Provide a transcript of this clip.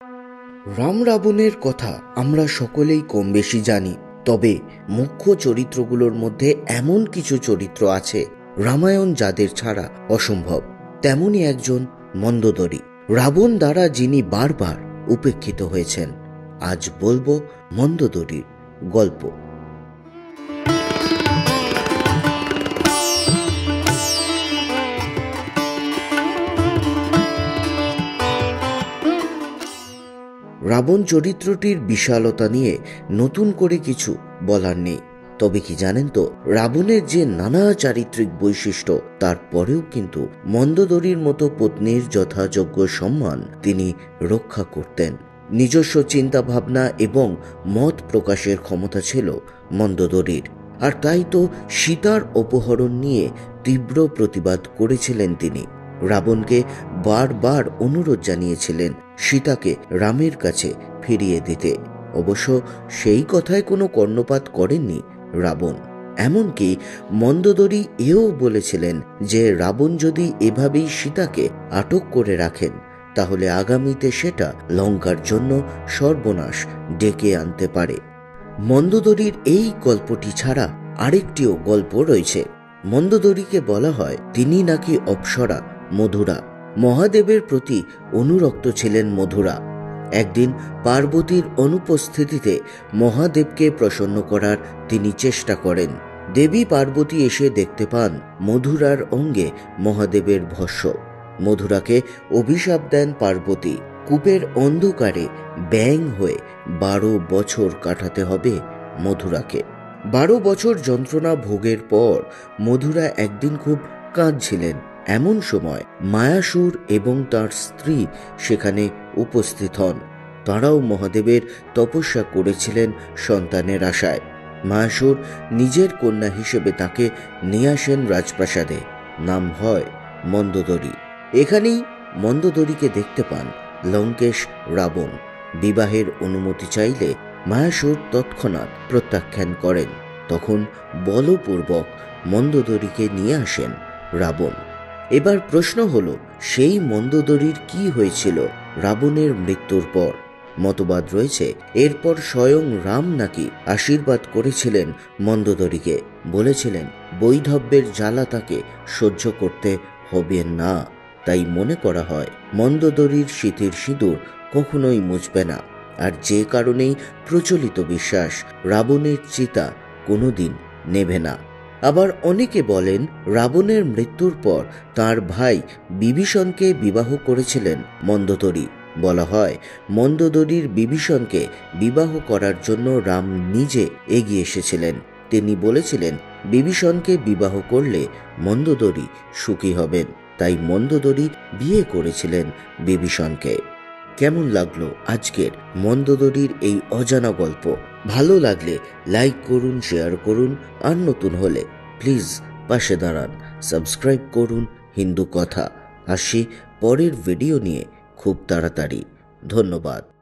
রাম রাবণের কথা আমরা সকলেই কম বেশি জানি, তবে মুখ্য চরিত্রগুলোর মধ্যে এমন কিছু চরিত্র আছে রামায়ণ যাদের ছাড়া অসম্ভব। তেমনই একজন মন্দোদরী, রাবণ দ্বারা যিনি বারবার উপেক্ষিত হয়েছেন। আজ বলবো মন্দোদরীর গল্প। রাবণ চরিত্রটির বিশালতা নিয়ে নতুন করে কিছু বলার নেই, তবে কি জানেন তো, রাবণের যে নানা চারিত্রিক বৈশিষ্ট্য, তারপরেও কিন্তু মন্দোদরীর মতো পত্নীর যথাযোগ্য সম্মান তিনি রক্ষা করতেন। নিজস্ব চিন্তা ভাবনা এবং মত প্রকাশের ক্ষমতা ছিল মন্দোদরীর, আর তাই তো সীতার অপহরণ নিয়ে তীব্র প্রতিবাদ করেছিলেন তিনি। রাবণকে বারবার অনুরোধ জানিয়েছিলেন সীতাকে রামের কাছে ফিরিয়ে দিতে। অবশ্য সেই কথায় কোনো কর্ণপাত করেননি রাবণ। এমনকি মন্দোদরী এও বলেছিলেন যে রাবণ যদি এভাবেই সীতাকে আটক করে রাখেন, তাহলে আগামীতে সেটা লঙ্কার জন্য সর্বনাশ ডেকে আনতে পারে। মন্দোদরীর এই গল্পটি ছাড়া আরেকটিও গল্প রয়েছে। মন্দোদরীকে বলা হয় তিনি নাকি অপ্সরা মধুরা, মহাদেবের প্রতি অনুরক্ত ছিলেন মধুরা। একদিন পার্বতীর অনুপস্থিতিতে মহাদেবকে প্রসন্ন করার তিনি চেষ্টা করেন। দেবী পার্বতী এসে দেখতে পান মধুরার অঙ্গে মহাদেবের ভস্য। মধুরাকে অভিশাপ দেন পার্বতী, কূপের অন্ধকারে ব্যাঙ হয়ে 12 বছর কাটাতে হবে মধুরাকে। 12 বছর যন্ত্রণা ভোগের পর মধুরা একদিন খুব কাঁদছিলেন। এমন সময় মায়াসুর এবং তার স্ত্রী সেখানে উপস্থিত হন। তাঁরাও মহাদেবের তপস্যা করেছিলেন সন্তানের আশায়। মায়াসুর নিজের কন্যা হিসেবে তাকে নিয়ে আসেন রাজপ্রাসাদে। নাম হয় মন্দোদরী। এখানেই মন্দোদরীকে দেখতে পান লঙ্কেশ রাবণ। বিবাহের অনুমতি চাইলে মায়াসুর তৎক্ষণাৎ প্রত্যাখ্যান করেন। তখন বলপূর্বক মন্দোদরীকে নিয়ে আসেন রাবণ। এবার প্রশ্ন হলো, সেই মন্দোদরীর কি হয়েছিল রাবণের মৃত্যুর পর? মতবাদ রয়েছে এরপর স্বয়ং রাম নাকি আশীর্বাদ করেছিলেন মন্দোদরীকে, বলেছিলেন বৈধব্যের জ্বালা তাকে সহ্য করতে হবে না। তাই মনে করা হয় মন্দোদরীর স্মৃতির সিঁদুর কখনোই মুছবে না। আর যে কারণেই প্রচলিত বিশ্বাস রাবণের চিতা কোনোদিন নেভে না। আবার অনেকে বলেন রাবণের মৃত্যুর পর তার ভাই বিভীষণকে বিবাহ করেছিলেন মন্দোদরী। বলা হয় মন্দোদরীর বিভীষণকে বিবাহ করার জন্য রাম নিজে এগিয়ে এসেছিলেন। তিনি বলেছিলেন বিভীষণকে বিবাহ করলে মন্দোদরী সুখী হবেন, তাই মন্দোদরী বিয়ে করেছিলেন বিভীষণকে। কেমন লাগলো আজকের মন্দোদরীর এই অজানা গল্প? ভালো লাগলে লাইক করুন, শেয়ার করুন, আর নতুন হলে প্লিজ পাশে দাঁড়ান, সাবস্ক্রাইব করুন হিন্দু কথা। আসি পরের ভিডিও নিয়ে খুব তাড়াতাড়ি। ধন্যবাদ।